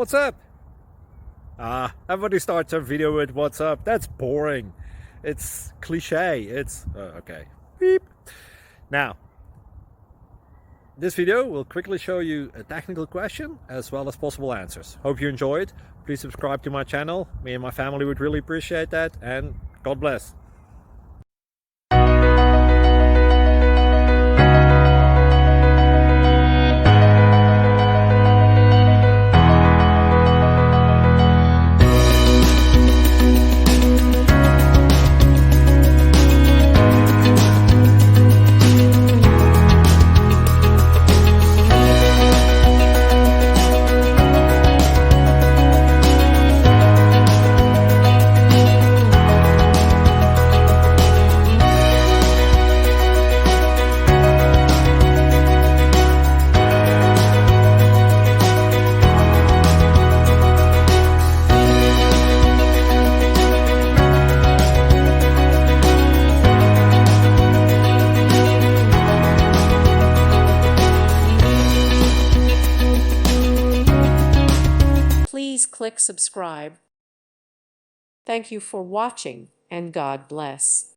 What's up? Everybody starts their video with what's up. That's boring. It's cliche. It's okay. Beep. Now, this video will quickly show you a technical question as well as possible answers. Hope you enjoyed. Please subscribe to my channel. Me and my family would really appreciate that, and God bless. Please click subscribe. Thank you for watching, and God bless.